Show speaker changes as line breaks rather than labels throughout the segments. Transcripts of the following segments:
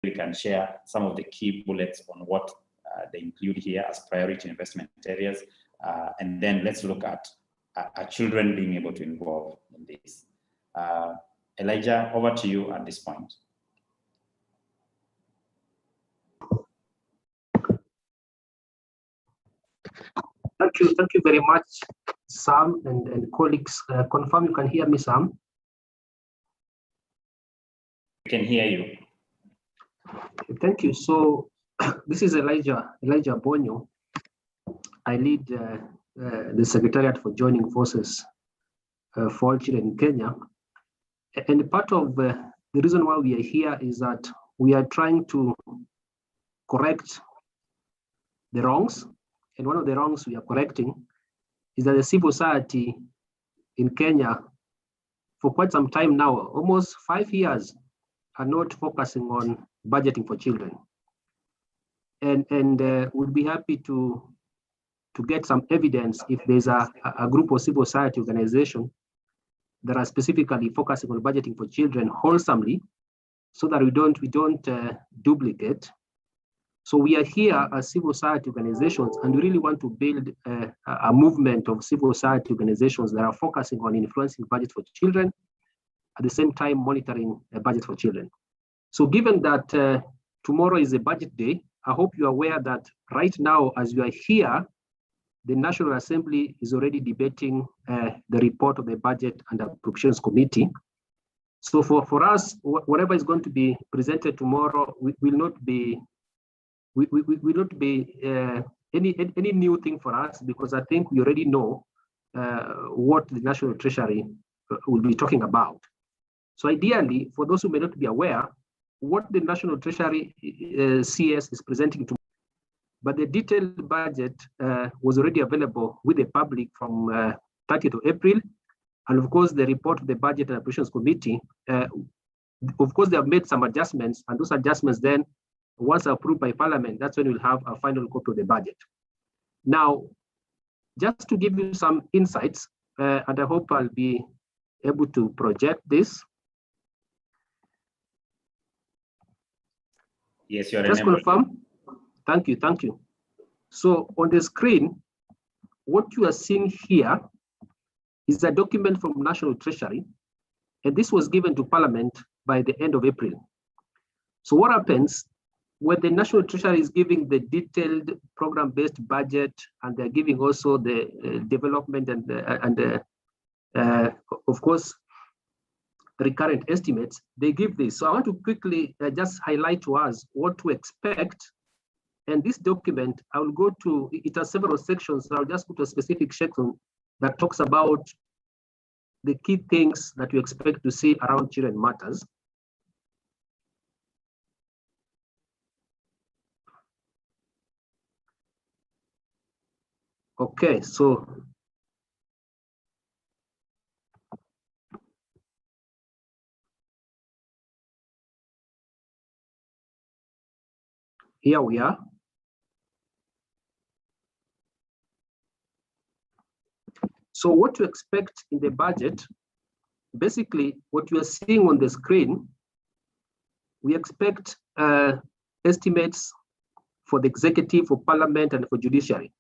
we can share some of the key bullets on what they include here as priority investment areas. And then let's look at children being able to involve in this. Elijah, over to you at this point.
Thank you very much, Sam and colleagues. Confirm you can hear me, Sam?
We can hear you.
Thank you. So this is Elijah Bonyo. I lead the Secretariat for Joining Forces for All Children in Kenya. And part of the reason why we are here is that we are trying to correct the wrongs. And one of the wrongs we are correcting is that the civil society in Kenya, for quite some time now, almost 5 years, are not focusing on budgeting for children. And we'd be happy to get some evidence if there's a group of civil society organization that are specifically focusing on budgeting for children wholesomely, so that we don't duplicate. So we are here as civil society organizations, and we really want to build a movement of civil society organizations that are focusing on influencing budget for children, at the same time monitoring a budget for children. So given that tomorrow is a budget day, I hope you are aware that right now, as you are here, the National Assembly is already debating the report of the Budget and Appropriations Committee. So for us, whatever is going to be presented tomorrow will not be any new thing for us, because I think we already know what the National Treasury will be talking about. So ideally, for those who may not be aware, what the National Treasury CS is presenting to, but the detailed budget was already available with the public from 30th of April. And of course, the report of the Budget and Appropriations Committee, of course, they have made some adjustments, and those adjustments then, once approved by Parliament, that's when we'll have a final copy of the budget. Now, just to give you some insights, and I hope I'll be able to project this.
Yes, you're
just confirm. Thank you. So on the screen, what you are seeing here is a document from National Treasury, and this was given to Parliament by the end of April. So what happens when the National Treasury is giving the detailed program-based budget, and they're giving also the development and of course, recurrent estimates, they give this. So I want to quickly just highlight to us what to expect. And this document, I will go to, it has several sections, so I'll just go to a specific section that talks about the key things that we expect to see around children matters. Okay, so here we are. So what to expect in the budget, basically what you are seeing on the screen, we expect estimates for the executive, for parliament, and for judiciary.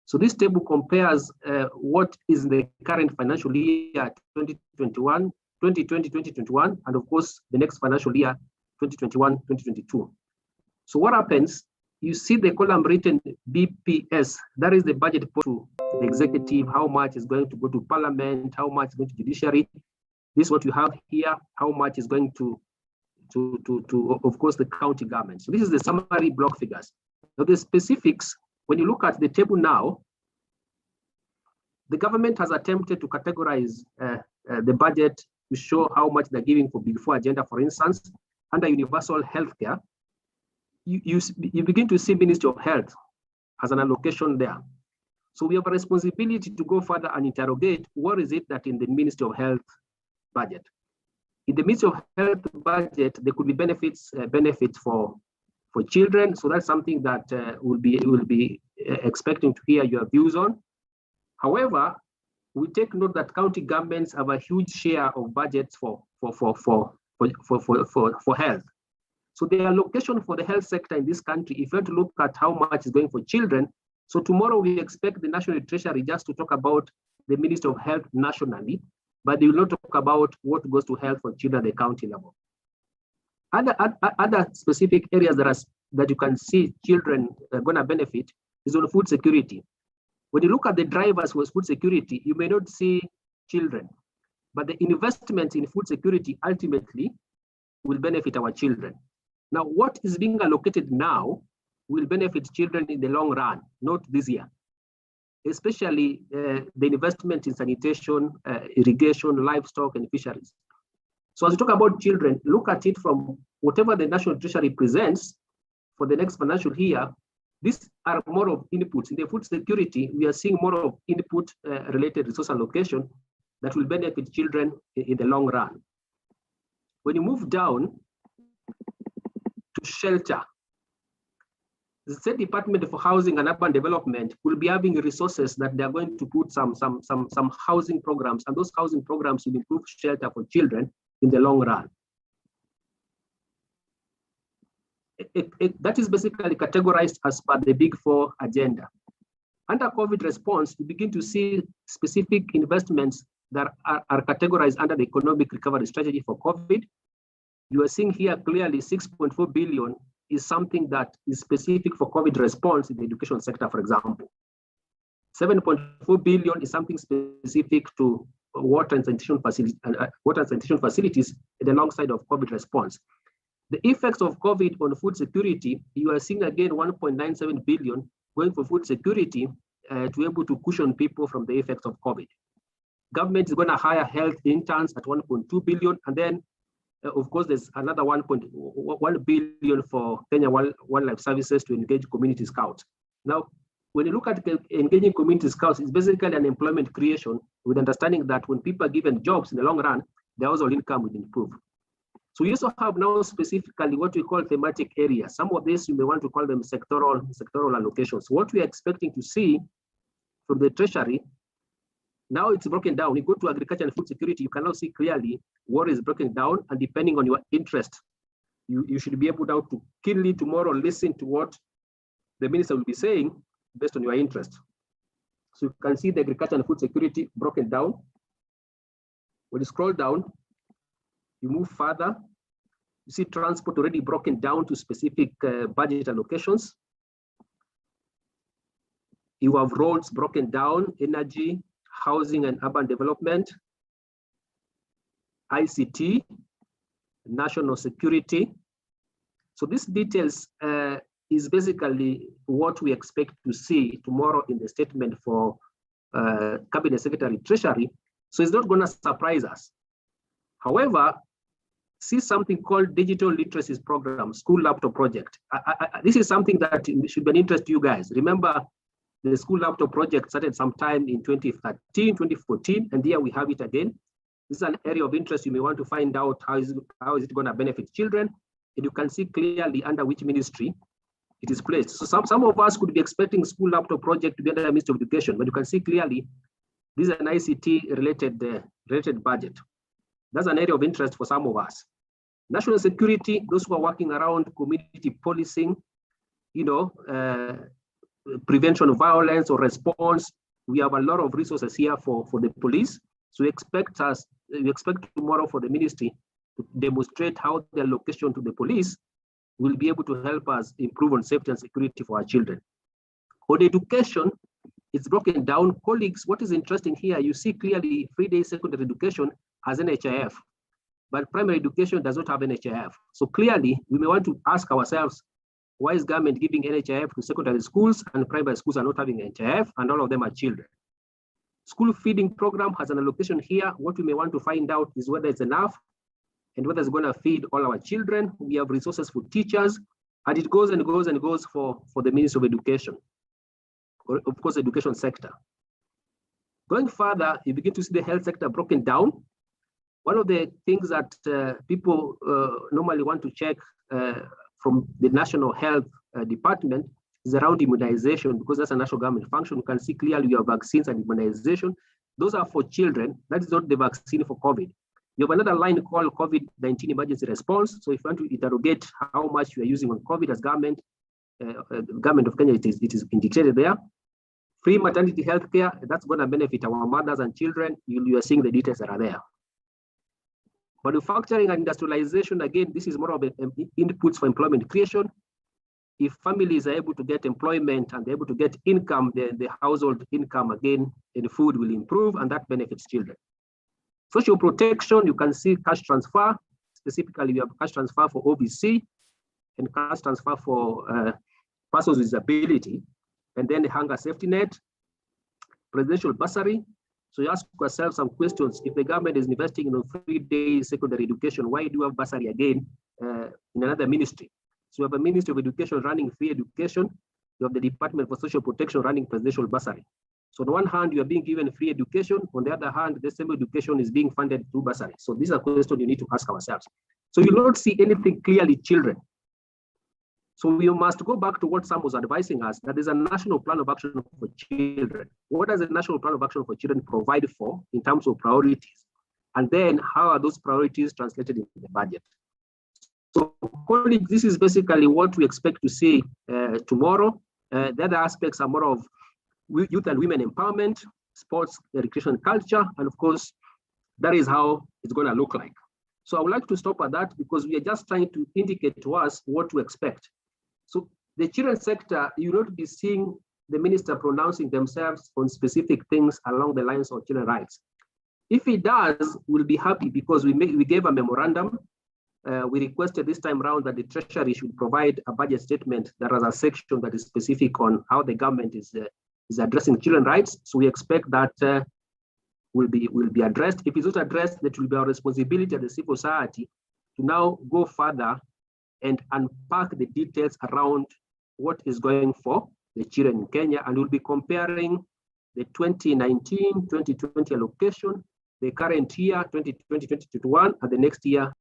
So this table compares what is in the current financial year 2021, 2020-2021, and of course the next financial year 2021-2022. So what happens? You see the column written BPS, that is the budget to the executive, how much is going to go to parliament, how much is going to judiciary. This is what you have here, how much is going to of course, the county government. So this is the summary block figures. Now the specifics, when you look at the table now, the government has attempted to categorize the budget to show how much they're giving for Big Four agenda. For instance, under universal healthcare, you begin to see Ministry of Health as an allocation there. So we have a responsibility to go further and interrogate what is it that in the Ministry of Health budget. In the Ministry of Health budget, there could be benefits for children. So that's something that we'll be expecting to hear your views on. However, we take note that county governments have a huge share of budgets for health. So the allocation for the health sector in this country, if you want to look at how much is going for children, so tomorrow we expect the National Treasury just to talk about the Ministry of Health nationally, but they will not talk about what goes to health for children at the county level. Other specific areas that you can see children are going to benefit is on food security. When you look at the drivers for food security, you may not see children, but the investment in food security ultimately will benefit our children. Now, what is being allocated now will benefit children in the long run, not this year, especially the investment in sanitation, irrigation, livestock, and fisheries. So as we talk about children, look at it from whatever the National Treasury presents for the next financial year. These are more of inputs. In the food security, we are seeing more of input related resource allocation that will benefit children in the long run. When you move down to shelter, the State Department for Housing and Urban Development will be having resources that they're going to put some housing programs, and those housing programs will improve shelter for children in the long run. That is basically categorized as per the Big Four agenda. Under COVID response, we begin to see specific investments that are categorized under the economic recovery strategy for COVID. You are seeing here clearly 6.4 billion is something that is specific for COVID response in the education sector, for example. 7.4 billion is something specific to water and sanitation facilities alongside of COVID response. The effects of COVID on food security, you are seeing again 1.97 billion going for food security to be able to cushion people from the effects of COVID. Government is going to hire health interns at 1.2 billion, and then of course there's another 1.1 billion for Kenya Wildlife Services to engage community scouts. Now, when you look at engaging community scouts, it's basically an employment creation with understanding that when people are given jobs in the long run, their household income will improve. So we also have now specifically what we call thematic areas. Some of this you may want to call them sectoral allocations. What we are expecting to see from the Treasury, now it's broken down. You go to agriculture and food security, you can now see clearly what is broken down, and depending on your interest, you should be able now to keenly tomorrow listen to what the minister will be saying based on your interest. So you can see the agriculture and food security broken down. When you scroll down, you move further, you see transport already broken down to specific budget allocations. You have roads broken down, energy, housing and urban development, ICT, national security. So these details is basically what we expect to see tomorrow in the statement for Cabinet Secretary Treasury. So it's not going to surprise us. However, see something called Digital Literacy Program, School Laptop Project. This is something that should be an interest to you guys. Remember, the School Laptop Project started sometime in 2013, 2014, and here we have it again. This is an area of interest. You may want to find out how is it going to benefit children, and you can see clearly under which ministry it is placed. So some of us could be expecting School Laptop Project to be under the Ministry of Education, but you can see clearly this is an ICT related budget. That's an area of interest for some of us. National security, those who are working around community policing, prevention of violence or response. We have a lot of resources here for the police. So we expect tomorrow for the ministry to demonstrate how the allocation to the police will be able to help us improve on safety and security for our children. On education, it's broken down. Colleagues, what is interesting here, you see clearly 3-day secondary education has NHIF, but primary education does not have NHIF. So clearly, we may want to ask ourselves, why is government giving NHIF to secondary schools and primary schools are not having NHIF, and all of them are children? School feeding program has an allocation here. What we may want to find out is whether it's enough and whether it's going to feed all our children. We have resources for teachers, and it goes and goes and goes for the Ministry of Education, or of course, education sector. Going further, you begin to see the health sector broken down. One of the things that people normally want to check from the National Health Department is around immunization, because that's a national government function. You can see clearly you have vaccines and immunization. Those are for children. That is not the vaccine for COVID. You have another line called COVID-19 emergency response. So if you want to interrogate how much you are using on COVID as government, government of Kenya, it is indicated there. Free maternity health care, that's going to benefit our mothers and children. You are seeing the details that are there. Manufacturing and industrialization, again, this is more of inputs for employment creation. If families are able to get employment and they're able to get income, the household income again in food will improve, and that benefits children. Social protection, you can see cash transfer. Specifically, we have cash transfer for OBC and cash transfer for persons with disability, and then the hunger safety net, presidential bursary. So you ask yourself some questions. If the government is investing in 3-day secondary education, why do you have bursary again in another ministry? So you have a Ministry of Education running free education. You have the Department for Social Protection running presidential bursary. So on one hand, you are being given free education. On the other hand, the same education is being funded through bursary. So these are questions you need to ask ourselves. So you don't see anything clearly children. So we must go back to what Sam was advising us, that there's a national plan of action for children. What does the national plan of action for children provide for in terms of priorities? And then how are those priorities translated into the budget? So colleagues, this is basically what we expect to see tomorrow. The other aspects are more of youth and women empowerment, sports, recreation, culture, and of course, that is how it's going to look like. So I would like to stop at that because we are just trying to indicate to us what to expect. So the children's sector, you will not be seeing the minister pronouncing themselves on specific things along the lines of children's rights. If he does, we'll be happy because we gave a memorandum. We requested this time around that the Treasury should provide a budget statement that has a section that is specific on how the government is addressing children's rights. So we expect that will be addressed. If it's not addressed, that will be our responsibility as a civil society to now go further and unpack the details around what is going for the children in Kenya. And we'll be comparing the 2019-2020 allocation, the current year, 2020-2021, and the next year,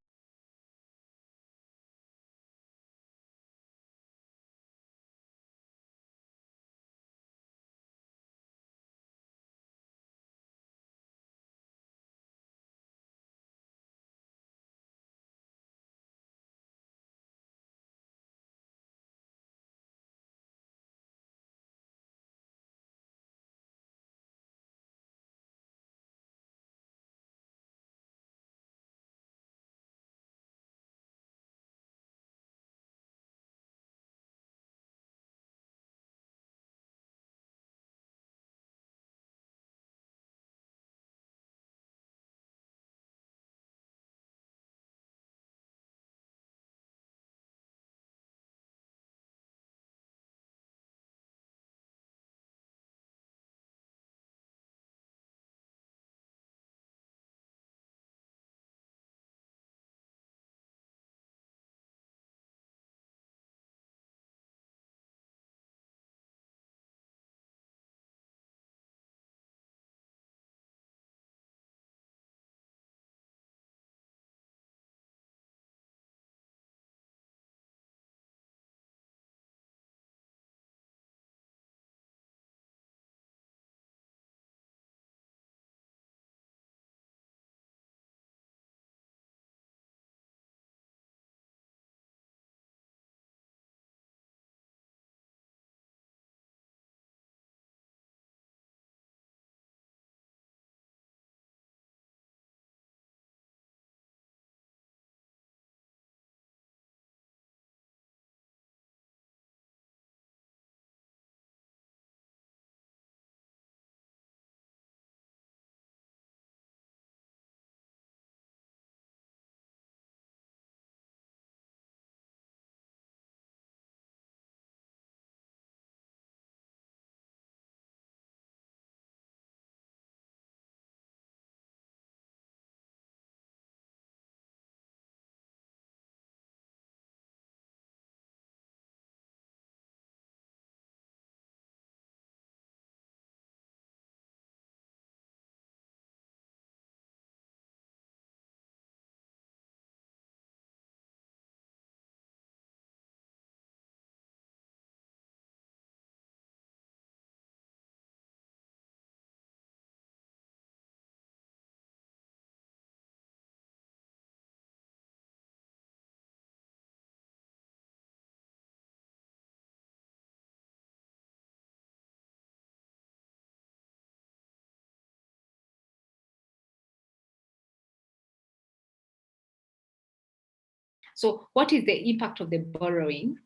So what is the impact of the borrowing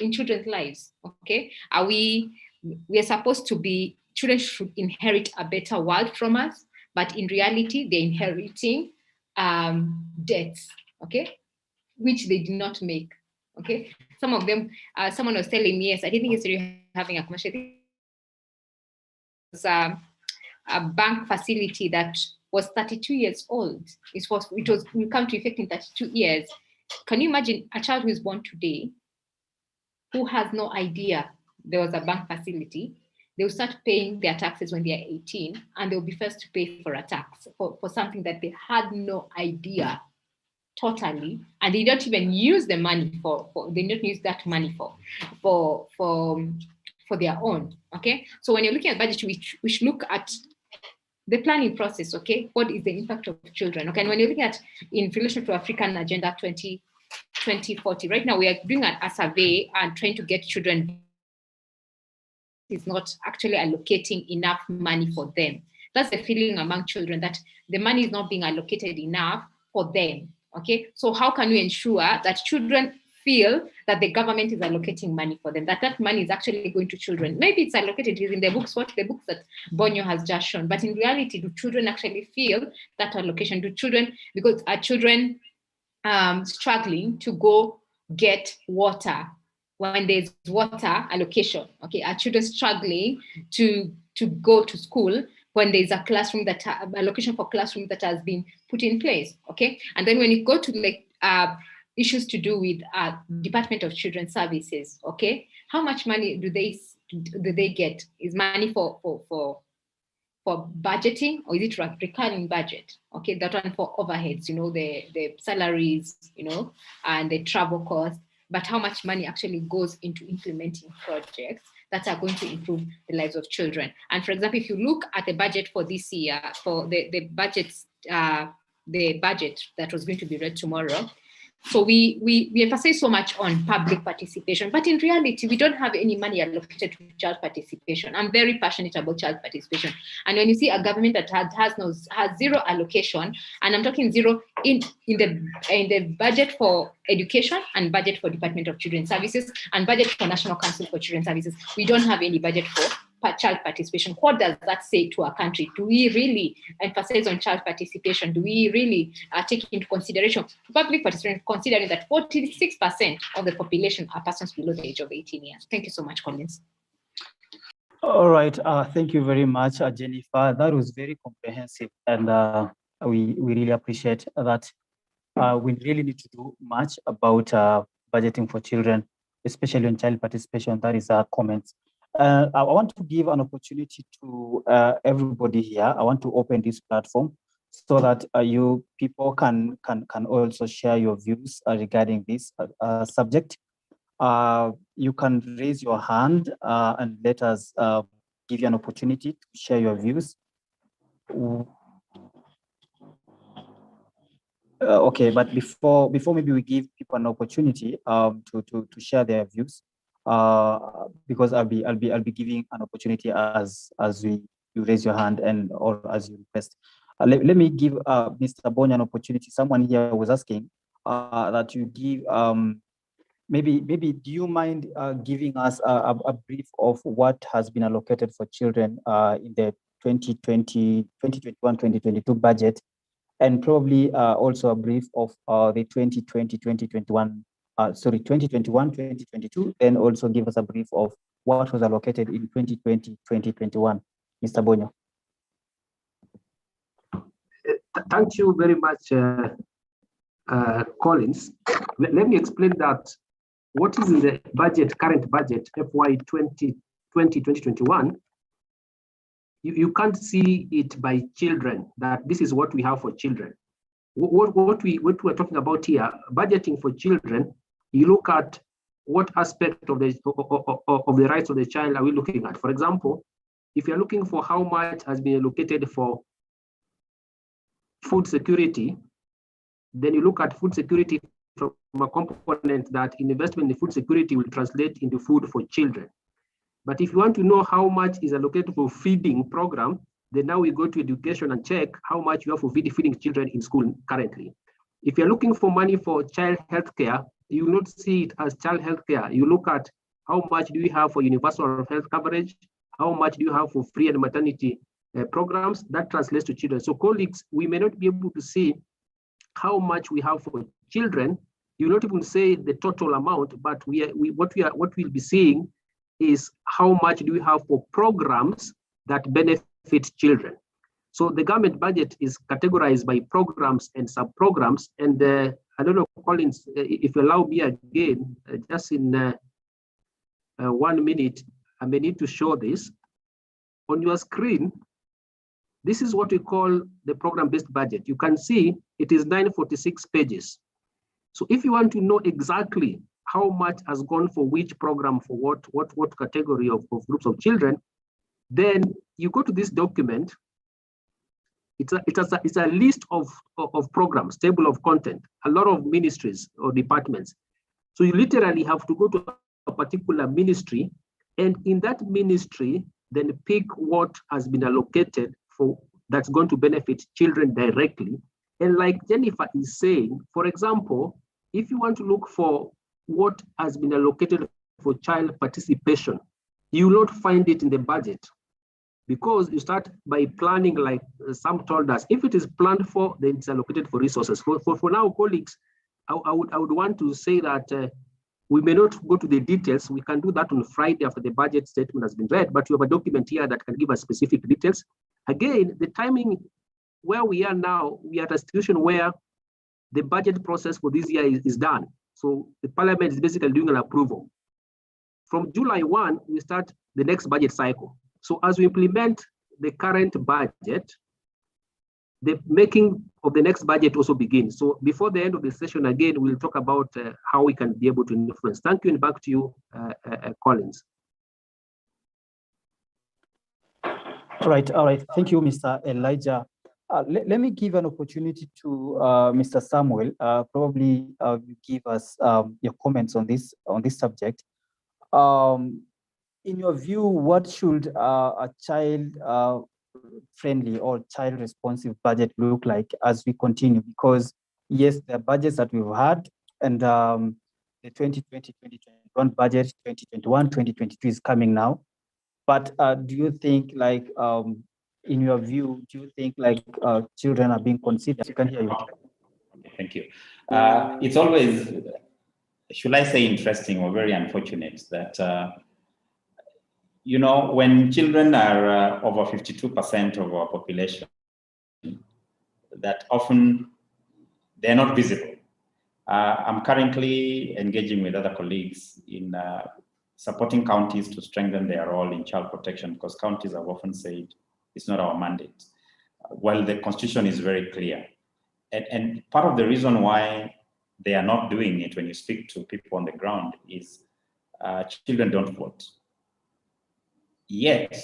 in children's lives? Okay, we are supposed to be, children should inherit a better world from us, but in reality, they're inheriting debts, okay, which they did not make. Okay, some of them, someone was telling me, yes, I didn't think it's having a commercial. It's a bank facility that was 32 years old. It will come to effect in 32 years. Can you imagine a child who is born today who has no idea there was a bank facility? They will start paying their taxes when they are 18, and they'll be first to pay for a tax for something that they had no idea totally, and they don't even use the money they don't use that money for their own. Okay, so when you're looking at budget, we should look at the planning process. Okay, what is the impact of children? Okay, and when you're looking at in relation to African Agenda 2040, right now we are doing a survey and trying to get children is not actually allocating enough money for them. That's the feeling among children, that the money is not being allocated enough for them. Okay, so how can we ensure that children feel that the government is allocating money for them, that money is actually going to children? Maybe it's allocated in the books, the books that Bonyo has just shown, but in reality, do children actually feel that allocation? Because are children struggling to go get water when there's water allocation? Okay, are children struggling to go to school when there's a classroom allocation for classroom that has been put in place? Okay, and then when you go to issues to do with Department of Children's Services, okay, how much money do they get? Is money for budgeting, or is it recurring budget? Okay, that one for overheads, the salaries, and the travel costs. But how much money actually goes into implementing projects that are going to improve the lives of children? And for example, if you look at the budget for this year, for the budget that was going to be read tomorrow, so we emphasize so much on public participation, but in reality, we don't have any money allocated to child participation. I'm very passionate about child participation, and when you see a government that has zero allocation, and I'm talking zero in the budget for education, and budget for Department of Children's Services, and budget for National Council for Children's Services, we don't have any budget for child participation. What does that say to our country? Do we really emphasize on child participation? Do we really take into consideration public participation, considering that 46% of the population are persons below the age of 18 years? Thank you so much, Collins.
All right, thank you very much, Jennifer. That was very comprehensive, and we really appreciate that. We really need to do much about budgeting for children, especially on child participation. That is our comments. I want to give an opportunity to everybody here. I want to open this platform so that you people can also share your views regarding this subject. You can raise your hand and let us give you an opportunity to share your views. Okay, but before maybe we give people an opportunity to share their views, because I'll be giving an opportunity as you raise your hand or as you request. Let me give Mr. Bonyo an opportunity. Someone here was asking that you give maybe do you mind giving us a brief of what has been allocated for children in the 2021-2022 budget, and probably also a brief of the 2021-2022, and also give us a brief of what was allocated in 2020-2021. Mr. Bonyo.
Thank you very much, Collins. Let me explain that what is in the current budget, FY 2020-2021, you can't see it by children, that this is what we have for children. What we're talking about here, budgeting for children, you look at what aspect of the rights of the child are we looking at. For example, if you're looking for how much has been allocated for food security, then you look at food security from a component that investment in food security will translate into food for children. But if you want to know how much is allocated for feeding program, then now we go to education and check how much you have for feeding children in school currently. If you're looking for money for child healthcare, you will not see it as child healthcare. You look at how much do you have for universal health coverage, how much do you have for free and maternity programs. That translates to children. So colleagues, we may not be able to see how much we have for children. You will not even say the total amount, but what we'll be seeing is how much do we have for programs that benefit children. So the government budget is categorized by programs and sub-programs. And I don't know, Collins, if you allow me again, just in 1 minute, I may need to show this. On your screen, this is what we call the program-based budget. You can see it is 946 pages. So if you want to know exactly how much has gone for which program, for what category of groups of children, then you go to this document. It's a list of programs, table of content, a lot of ministries or departments. So you literally have to go to a particular ministry, and in that ministry, then pick what has been allocated for that's going to benefit children directly. And like Jennifer is saying, for example, if you want to look for what has been allocated for child participation, you will not find it in the budget, because you start by planning, like Sam told us. If it is planned for, then it's allocated for resources. For now, colleagues, I would want to say that we may not go to the details. We can do that on Friday after the budget statement has been read, but you have a document here that can give us specific details. Again, the timing where we are now, we are at a situation where the budget process for this year is done. So the parliament is basically doing an approval. From July 1, we start the next budget cycle. So as we implement the current budget, the making of the next budget also begins. So before the end of the session, again, we'll talk about how we can be able to influence. Thank you, and back to you, Collins.
All right. Thank you, Mr. Elijah. Let me give an opportunity to Mr. Samuel. Probably you give us your comments on this subject. In your view, what should a child-friendly or child-responsive budget look like as we continue? Because yes, the budgets that we've had, and the 2020-2021 budget, 2021-2022 is coming now. But do you think, like, in your view, do you think like children are being considered? You can hear you.
Thank you. It's always, should I say, interesting or very unfortunate that you know, when children are over 52% of our population, that often they're not visible. I'm currently engaging with other colleagues in supporting counties to strengthen their role in child protection, because counties have often said it's not our mandate. Well, the Constitution is very clear. And part of the reason why they are not doing it, when you speak to people on the ground, is children don't vote. Yet,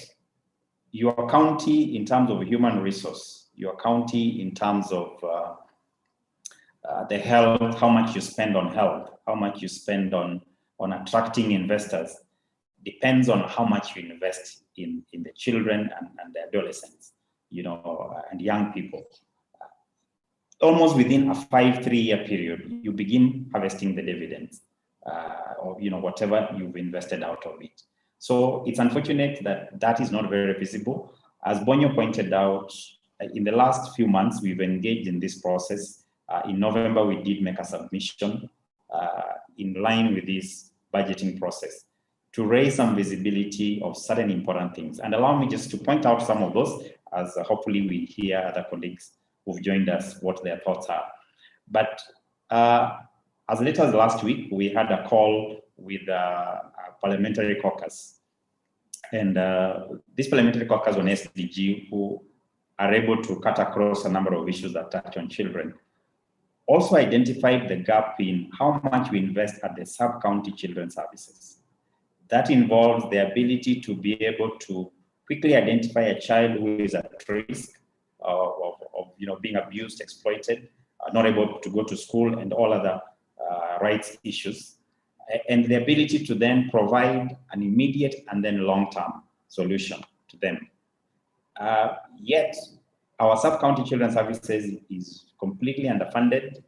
your county, in terms of human resource, your county in terms of the health, how much you spend on health, how much you spend on attracting investors, depends on how much you invest in the children and the adolescents, you know, and young people. Almost within a 3-year period, you begin harvesting the dividends, or, you know, whatever you've invested out of it. So it's unfortunate that that is not very visible. As Bonyo pointed out, in the last few months, we've engaged in this process. In November, we did make a submission in line with this budgeting process to raise some visibility of certain important things. And allow me just to point out some of those, as hopefully we hear other colleagues who've joined us, what their thoughts are. But as late as last week, we had a call with a parliamentary caucus. And this parliamentary caucus on SDG, who are able to cut across a number of issues that touch on children, also identified the gap in how much we invest at the sub-county children's services. That involves the ability to be able to quickly identify a child who is at risk of you know, being abused, exploited, not able to go to school, and all other rights issues, and the ability to then provide an immediate and then long-term solution to them. Yet, our sub-county children's services is completely underfunded.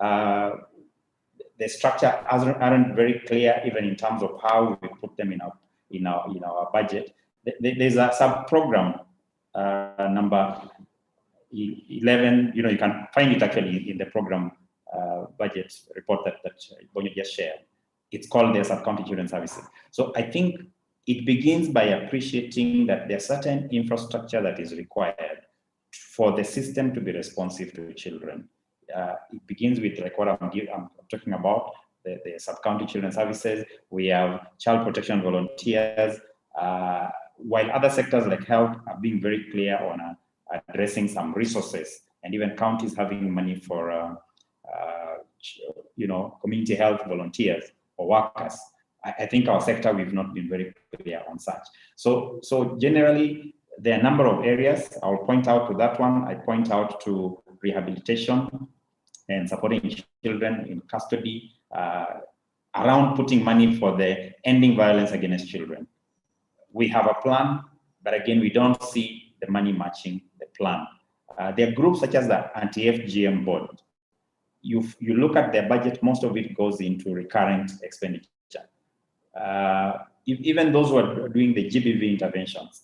the structure aren't very clear, even in terms of how we put them in our budget. There's a sub-program number 11. You can find it actually in the program budget report that Bonyo just shared. It's called the Sub-County Children Services. So I think it begins by appreciating that there's certain infrastructure that is required for the system to be responsive to children. It begins with like what I'm talking about, the Sub-County Children Services. We have child protection volunteers, while other sectors like health are being very clear on addressing some resources, and even counties having money for community health volunteers or workers. I think our sector, we've not been very clear on such. So generally, there are a number of areas. I'll point out to that one. I point out to rehabilitation and supporting children in custody, around putting money for the ending violence against children. We have a plan, but again, we don't see the money matching the plan. There are groups such as the Anti-FGM Board. You look at their budget, most of it goes into recurrent expenditure. Even those who are doing the GBV interventions,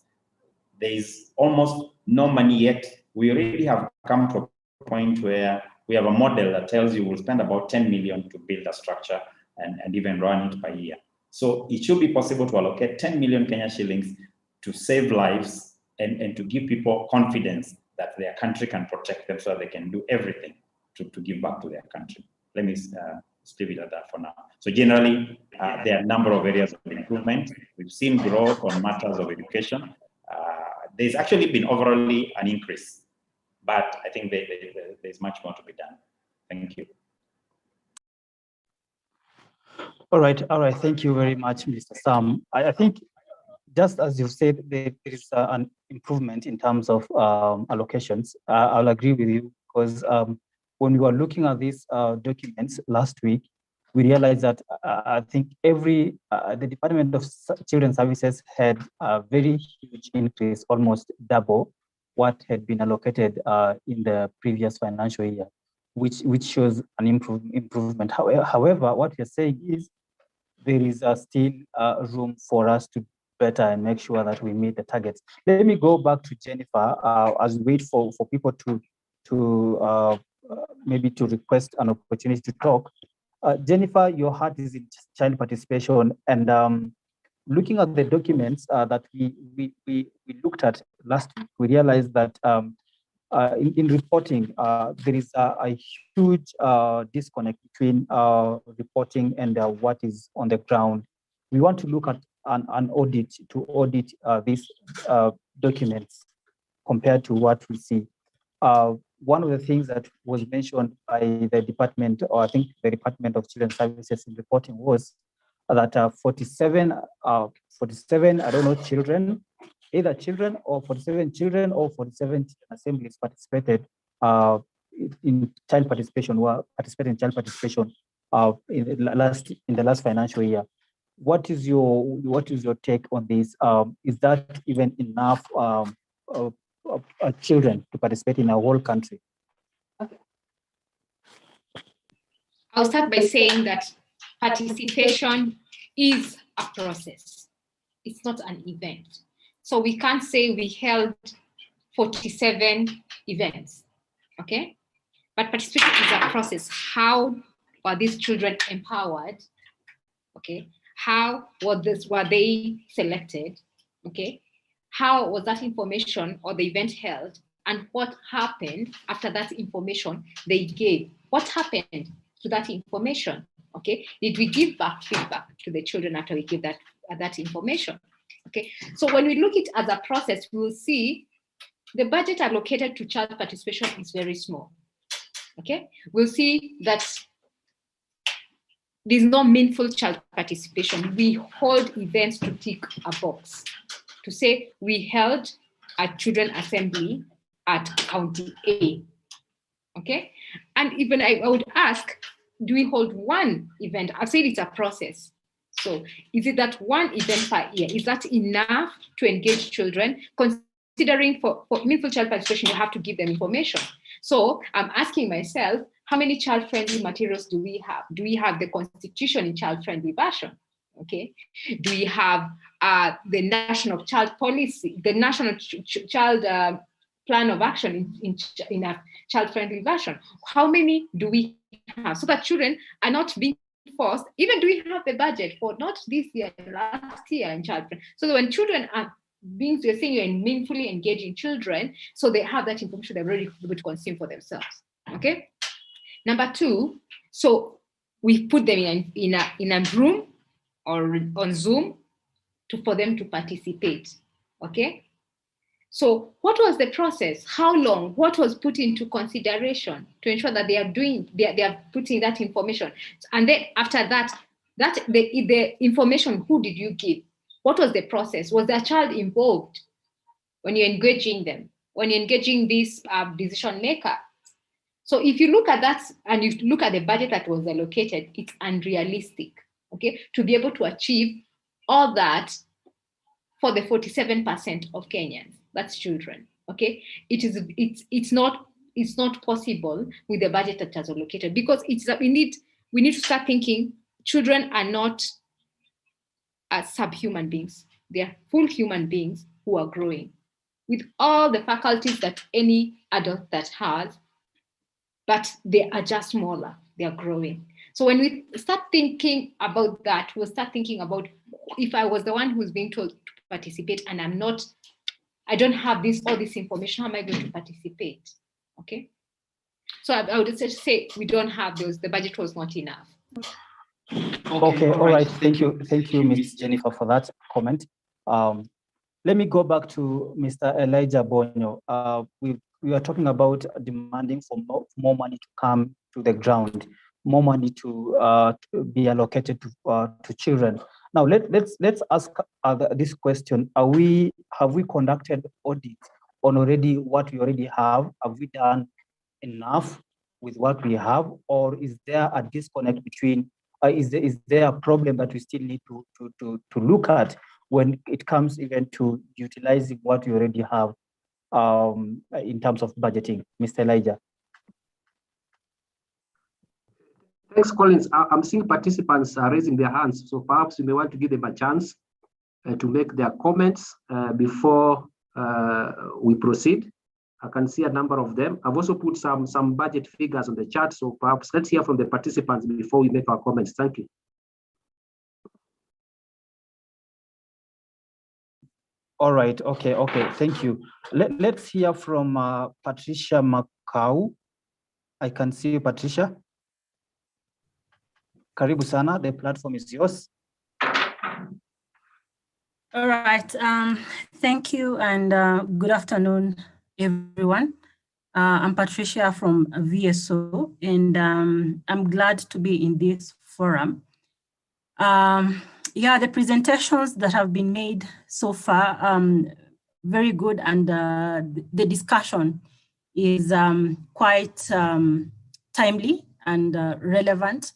there is almost no money yet. We already have come to a point where we have a model that tells you we'll spend about 10 million to build a structure and even run it per year. So it should be possible to allocate 10 million Kenya shillings to save lives and to give people confidence that their country can protect them, so that they can do everything to give back to their country. Let me leave it at that for now. So generally, there are a number of areas of improvement. We've seen growth on matters of education. There's actually been overall an increase, but I think there's much more to be done. Thank you.
All right. Thank you very much, Mr. Sam. I think, just as you said, there is an improvement in terms of allocations. I'll agree with you, because when we were looking at these documents last week, we realized that I think the Department of Children's Services had a very huge increase, almost double what had been allocated in the previous financial year, which shows an improvement. However, what you're saying is there is still room for us to better and make sure that we meet the targets. Let me go back to Jennifer as we wait for people to maybe to request an opportunity to talk. Jennifer, your heart is in child participation, and looking at the documents that we looked at last week, we realized that in reporting, there is a huge disconnect between reporting and what is on the ground. We want to look at an audit to audit these documents compared to what we see. One of the things that was mentioned by the department, or I think the Department of Children's Services in reporting, was that 47, I don't know, children, either children or 47 children or 47 assemblies participated in child participation, in the last financial year. What is your take on this? Is that even enough children to participate in our whole country?
Okay. I'll start by saying that participation is a process. It's not an event. So we can't say we held 47 events, okay? But participation is a process. How were these children empowered? Okay. How were they selected? Okay. How was that information or the event held? And what happened after that information they gave? What happened to that information? Okay. Did we give back feedback to the children after we give that information? Okay. So when we look at it as a process, we will see the budget allocated to child participation is very small. Okay. We'll see that there's no meaningful child participation. We hold events to tick a box, to say we held a children assembly at County A, okay? And even I would ask, do we hold one event? I've said it's a process. So is it that one event per year? Is that enough to engage children? Considering for meaningful child participation, you have to give them information. So I'm asking myself, how many child-friendly materials do we have? Do we have the Constitution in child-friendly version? Okay. Do we have the National Child Policy, the National Child Plan of Action in a child-friendly version? How many do we have, so that children are not being forced? Even do we have the budget for not this year, last year in child-friendly? So that when children are being, you're saying you're meaningfully engaging children, so they have that information they're ready to consume for themselves. Okay. Number two, so we put them in a room or on Zoom for them to participate. Okay. So what was the process? How long? What was put into consideration to ensure that they are putting that information? And then after that, the information, who did you give? What was the process? Was the child involved when you're engaging them? When you're engaging this decision maker? So if you look at that and you look at the budget that was allocated, it's unrealistic, okay, to be able to achieve all that for the 47% of Kenyans. That's children, okay? It's not possible with the budget that was allocated, because we need to start thinking children are not subhuman beings. They are full human beings who are growing with all the faculties that any adult that has, but they are just smaller, they are growing. So when we start thinking about that, we'll start thinking about, if I was the one who's being told to participate and I don't have all this information, how am I going to participate? Okay. So I would just say we don't have those, the budget was not enough.
Okay, all right. Thank you, Ms. Jennifer, for that comment. Let me go back to Mr. Elijah Bonyo. We are talking about demanding for more money to come to the ground, more money to be allocated to children. Now let's ask this question: have we conducted audits on already what we already have? Have we done enough with what we have, or is there a disconnect between? Is there a problem that we still need to look at when it comes even to utilizing what we already have in terms of budgeting? Mr. Elijah.
Thanks, Collins. I'm seeing participants are raising their hands, so perhaps you may want to give them a chance to make their comments before we proceed. I can see a number of them. I've also put some budget figures on the chat, so perhaps let's hear from the participants before we make our comments. Thank you.
All right. Okay. Thank you. Let's hear from Patricia Makau. I can see you, Patricia. Karibu sana. The platform is yours.
All right. Thank you, and good afternoon, everyone. I'm Patricia from VSO, and I'm glad to be in this forum. Yeah, the presentations that have been made so far, very good, and the discussion is quite timely and relevant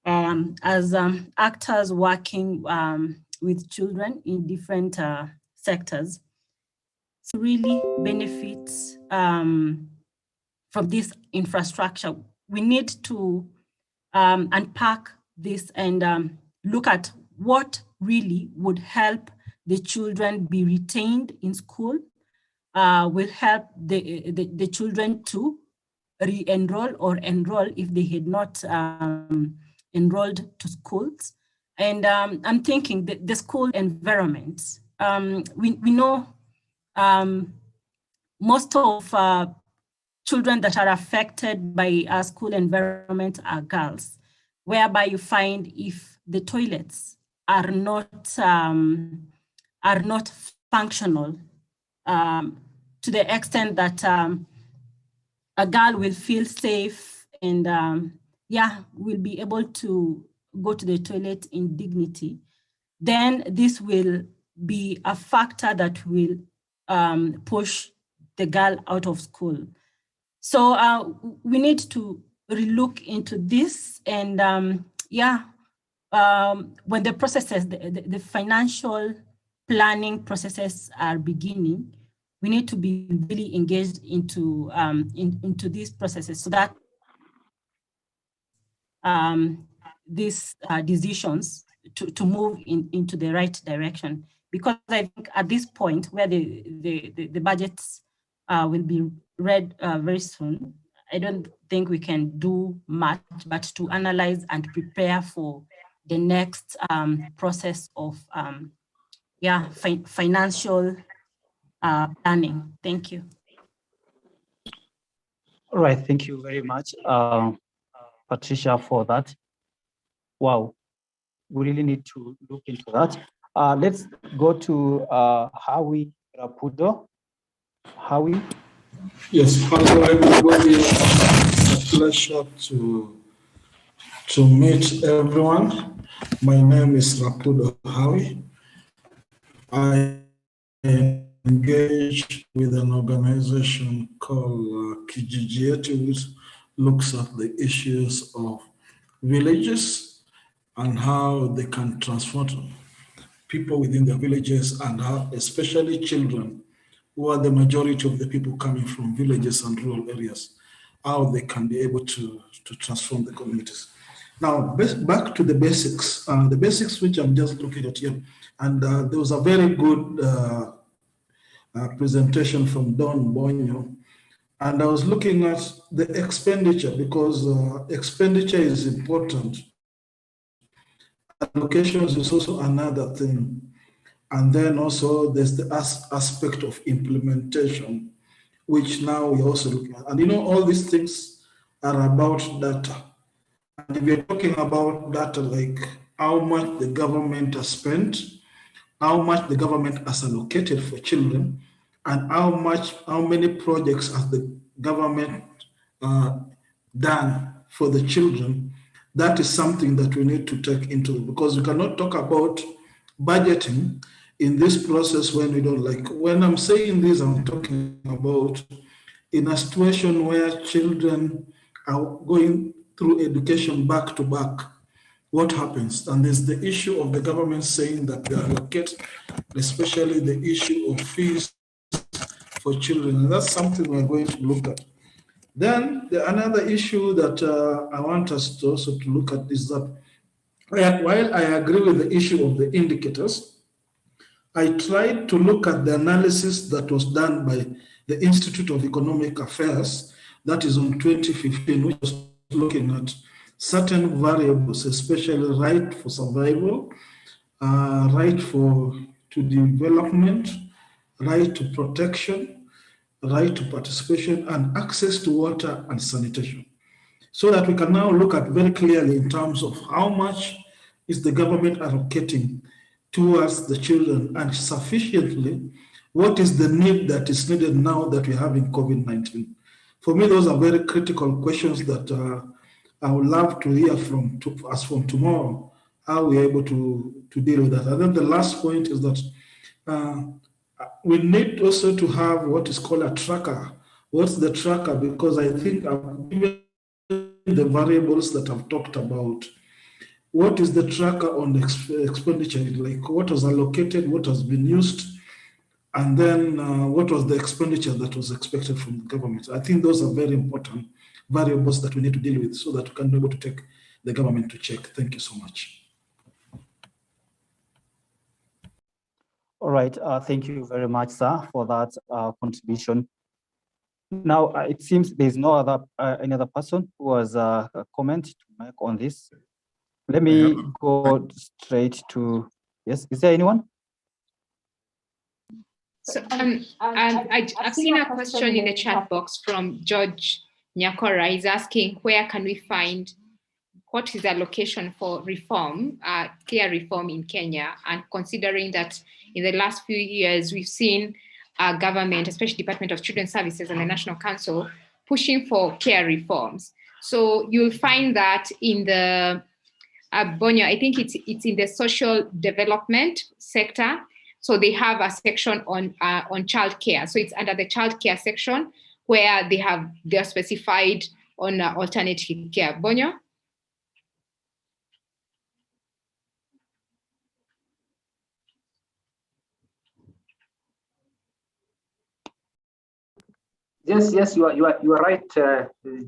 as actors working with children in different sectors. To really benefit from this infrastructure, we need to unpack this and look at what really would help the children be retained in school, will help the children to re-enroll or enroll if they had not enrolled to schools. And I'm thinking that the school environment, we know most of children that are affected by our school environment are girls, whereby you find if the toilets are not functional to the extent that a girl will feel safe and will be able to go to the toilet in dignity, then this will be a factor that will push the girl out of school. So we need to relook into this, and when the processes, the financial planning processes are beginning, we need to be really engaged into these processes so that these decisions to move into the right direction. Because I think at this point where the budgets will be read very soon, I don't think we can do much but to analyze and prepare for the next process of financial planning. Thank you.
All right, thank you very much, Patricia, for that. Wow, we really need to look into that. Let's go to Howie Rapudo. Howie?
Yes, hello everybody. It's a pleasure to meet everyone. My name is Rapudo Howie. I engage with an organization called Kijiji, which looks at the issues of villages and how they can transform people within their villages, and how especially children, who are the majority of the people coming from villages and rural areas, how they can be able to transform the communities. Now, back to the basics which I'm just looking at here. And there was a very good presentation from Don Bonyo. And I was looking at the expenditure, because expenditure is important. Allocations is also another thing. And then also there's the aspect of implementation, which now we're also looking at. And you know, all these things are about data. And if you're talking about data, like how much the government has spent, how much the government has allocated for children, and how many projects has the government done for the children, that is something that we need to take into, because we cannot talk about budgeting in this process when we don't like. When I'm saying this, I'm talking about in a situation where children are going through education back to back, what happens? And there's the issue of the government saying that they allocate, especially the issue of fees for children. And that's something we're going to look at. Then another issue that I want us to also to look at is that while I agree with the issue of the indicators, I tried to look at the analysis that was done by the Institute of Economic Affairs, that is on 2015, which was looking at certain variables, especially right for survival, right to development, right to protection, right to participation, and access to water and sanitation. So that we can now look at very clearly in terms of how much is the government allocating towards the children, and sufficiently, what is the need that is needed now that we're having COVID-19. For me, those are very critical questions that I would love to hear from us from tomorrow, how we're able to deal with that. And then the last point is that we need also to have what is called a tracker. What's the tracker? Because I think given the variables that I've talked about, what is the tracker on the expenditure? Like what was allocated, what has been used, and then what was the expenditure that was expected from the government? I think those are very important variables that we need to deal with so that we can be able to take the government to check. Thank you so much.
All right, thank you very much, sir, for that contribution. Now, it seems there's no other any other person who has a comment to make on this. Let me go straight to, yes, is there anyone?
So I've seen a question in the chat box from George Nyakora. He's asking, where can we find, what is the allocation for reform, care reform in Kenya? And considering that in the last few years, we've seen our government, especially Department of Children's Services and the National Council, pushing for care reforms. So you'll find that in the, Bonyo, I think it's in the social development sector. So they have a section on childcare. So it's under the childcare section where they're specified on alternative care. Bonyo?
Yes, you are right,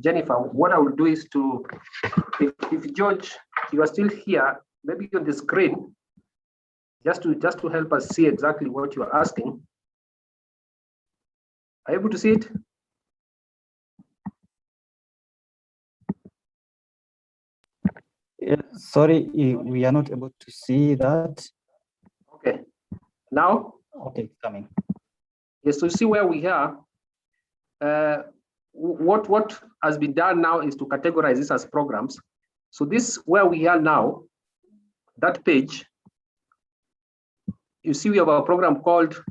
Jennifer. What I will do is to if George, you are still here, maybe on the screen, just to help us see exactly what you are asking. Are you able to see it?
Sorry, we are not able to see that.
Okay. Now?
Okay, coming.
Yes, so see where we are. What has been done now is to categorize this as programs. So this, where we are now, that page, you see we have a program called,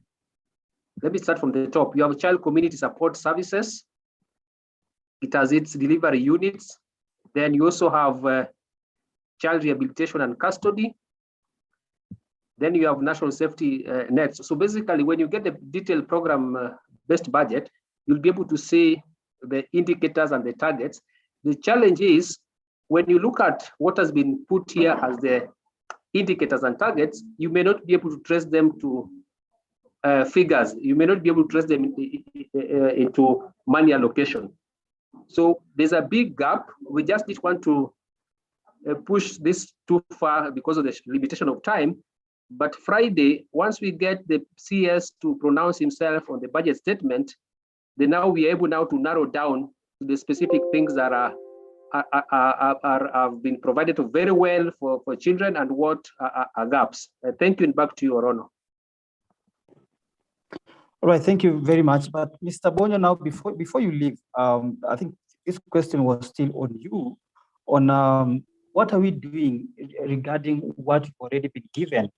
let me start from the top. You have child community support services. It has its delivery units. Then you also have child rehabilitation and custody. Then you have national safety nets. So basically, when you get the detailed program-based budget, you'll be able to see the indicators and the targets. The challenge is when you look at what has been put here as the indicators and targets, you may not be able to trace them to figures. You may not be able to trace them into money allocation. So there's a big gap. We just didn't want to push this too far because of the limitation of time. But Friday, once we get the CS to pronounce himself on the budget statement, then now we are able now to narrow down the specific things that have been provided very well for children and what are gaps. Thank you, and back to you, Orono.
All right, thank you very much. But Mr. Bonyo, now before you leave, I think this question was still on you, on what are we doing regarding what we've already been given?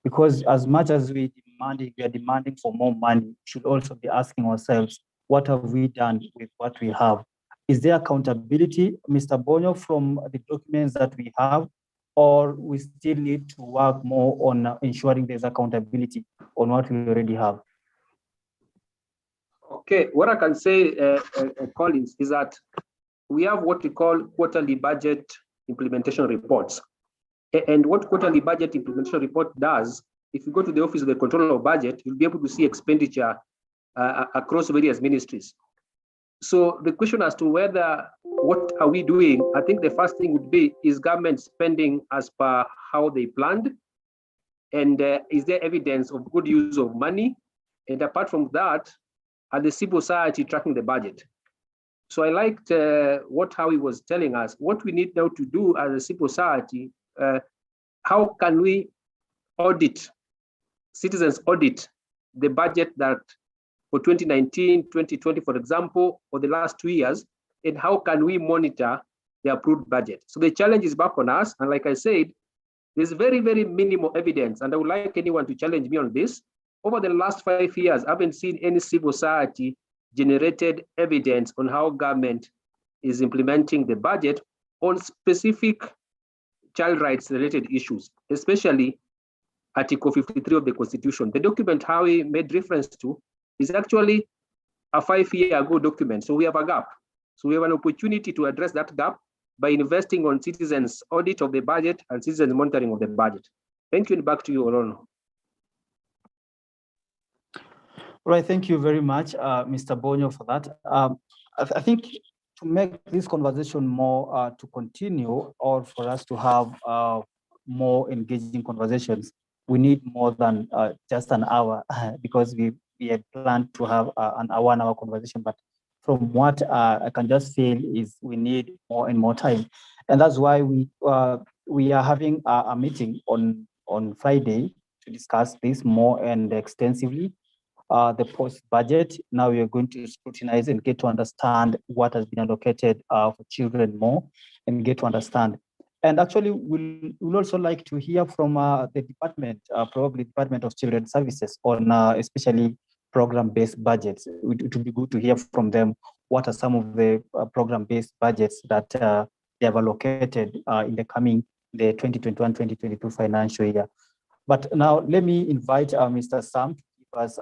Because as much as we are demanding for more money, we should also be asking ourselves, what have we done with what we have? Is there accountability, Mr. Bonyo, from the documents that we have, or we still need to work more on ensuring there's accountability on what we already have?
Okay, what I can say, Collins, is that we have what we call quarterly budget implementation reports. And what quarterly budget implementation report does, if you go to the Office of the Controller of Budget, you'll be able to see expenditure across various ministries. So the question as to whether, what are we doing? I think the first thing would be, is government spending as per how they planned? And is there evidence of good use of money? And apart from that, are the civil society tracking the budget? So I liked what Howie was telling us. What we need now to do as a civil society, how can we audit, citizens audit the budget that for 2019, 2020, for example, for the last 2 years, and how can we monitor the approved budget? So the challenge is back on us. And like I said, there's very, very minimal evidence. And I would like anyone to challenge me on this. Over the last 5 years, I haven't seen any civil society generated evidence on how government is implementing the budget on specific child rights related issues, especially Article 53 of the Constitution. The document Howie made reference to is actually a 5-year ago document. So we have a gap. So we have an opportunity to address that gap by investing on citizens' audit of the budget and citizens' monitoring of the budget. Thank you, and back to you, Orono.
All right, thank you very much, Mr. Bonyo, for that. I think to make this conversation more to continue, or for us to have more engaging conversations, we need more than just an hour because we had planned to have an 1-hour conversation. But from what I can just feel is we need more and more time, and that's why we are having a meeting on Friday to discuss this more and extensively. The post-budget, now we are going to scrutinize and get to understand what has been allocated for children more and get to understand. And actually, we'll also like to hear from the department, probably Department of Children's Services, on especially program-based budgets. It would be good to hear from them what are some of the program-based budgets that they have allocated in the 2021-2022 financial year. But now let me invite Mr. Sam to give us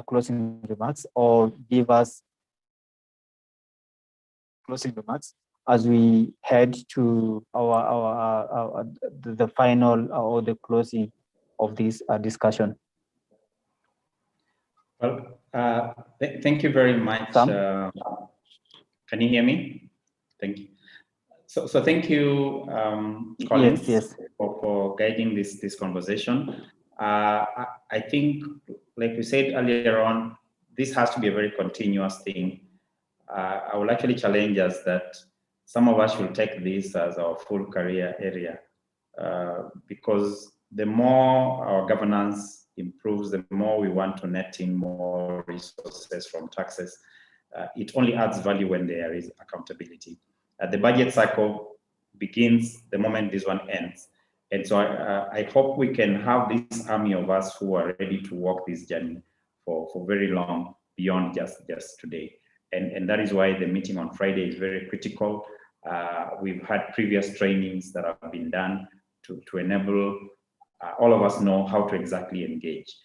closing remarks, or give us closing remarks as we head to the final or the closing of this discussion.
Well, thank you very much. Can you hear me? Thank you. So thank you, Collins,
Yes.
for guiding this conversation. I think, like we said earlier on, this has to be a very continuous thing. I will actually challenge us that some of us should take this as our full career area, because the more our governance improves, the more we want to net in more resources from taxes. It only adds value when there is accountability. The budget cycle begins the moment this one ends. And so I hope we can have this army of us who are ready to walk this journey for very long, beyond just today. And that is why the meeting on Friday is very critical. We've had previous trainings that have been done to enable all of us know how to exactly engage.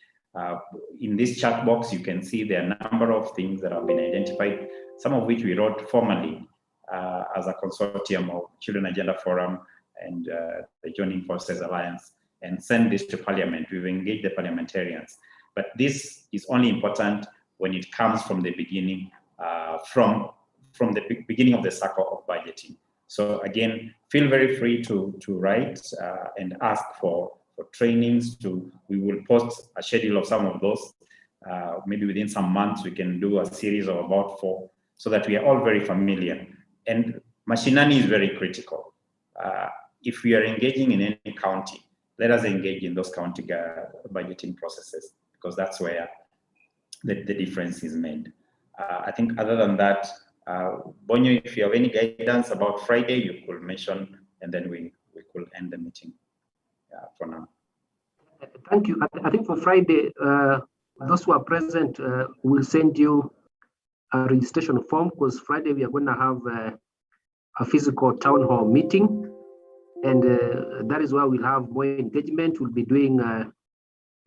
In this chat box, you can see there are a number of things that have been identified, some of which we wrote formally as a consortium of Children Agenda Forum and the Joining Forces Alliance, and send this to Parliament. We've engaged the parliamentarians. But this is only important when it comes from the beginning, from the beginning of the cycle of budgeting. So again, feel very free to write and ask for trainings. We will post a schedule of some of those. Maybe within some months, we can do a series of about 4, so that we are all very familiar. And mashinani is very critical. If we are engaging in any county, let us engage in those county budgeting processes, because that's where the difference is made. I think other than that, Bonyo, if you have any guidance about Friday, you could mention, and then we could end the meeting for now.
Thank you. I think for Friday, those who are present, will send you a registration form, because Friday we are going to have a physical town hall meeting, and that is where we'll have more engagement. We'll be doing a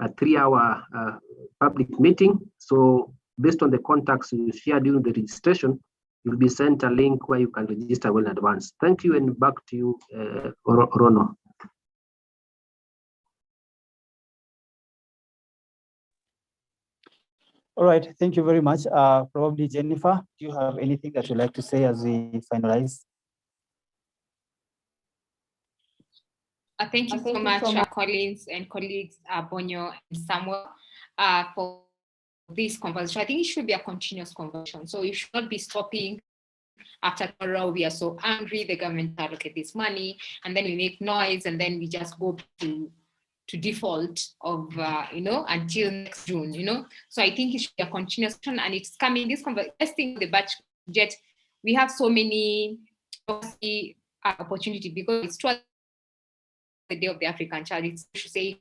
3-hour public meeting. So based on the contacts you share during the registration, you'll be sent a link where you can register well in advance. Thank you, and back to you, Rono.
All right, thank you very much. Probably Jennifer, do you have anything that you'd like to say as we finalize?
Thank you so much, Collins and colleagues, Bonyo and Samuel, for this conversation. I think it should be a continuous conversation. So you should not be stopping after tomorrow. We are so angry, the government allocate this money, and then we make noise, and then we just go to default of, until next June, So I think it should be a continuous conversation, and it's coming, this conversation, the budget, we have so many opportunity, because it's towards the Day of the African Child. It's to say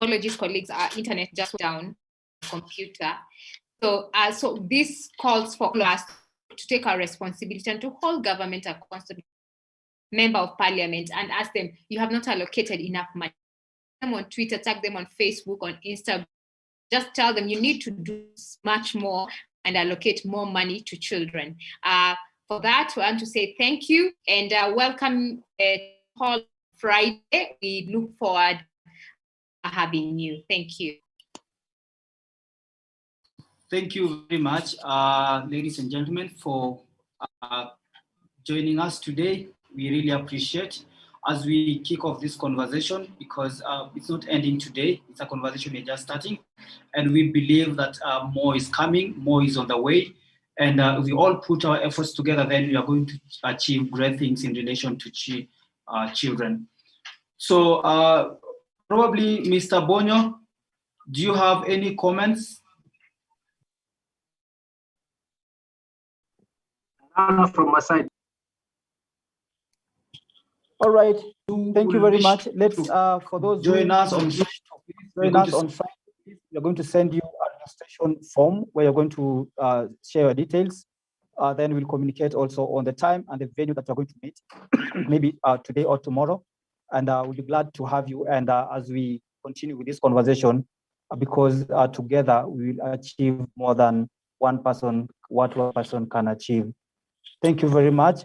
apologies, colleagues, our internet just down computer. So this calls for us to take our responsibility and to hold government accountable, member of parliament, and ask them, you have not allocated enough money. Tag them on Twitter, tag them on Facebook, on Instagram. Just tell them you need to do much more and allocate more money to children. For that, we want to say thank you and welcome Paul Friday. We look forward to having you. Thank you.
Thank you very much, ladies and gentlemen, for joining us today. We really appreciate as we kick off this conversation, because it's not ending today. It's a conversation we're just starting. And we believe that more is coming, more is on the way. And if we all put our efforts together, then we are going to achieve great things in relation to children. So probably Mr. Bonyo, do you have any comments?
From my side.
All right. Thank you very much. Let's for those
join us on
join us on Friday, we're going to send you a registration form where you're going to share your details. Then we'll communicate also on the time and the venue that you're going to meet, maybe today or tomorrow. And we'll be glad to have you. And as we continue with this conversation, because together we will achieve more than what one person can achieve. Thank you very much.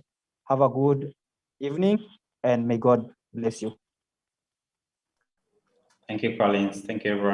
Have a good evening, and may God bless you.
Thank you, Collins. Thank you, everyone.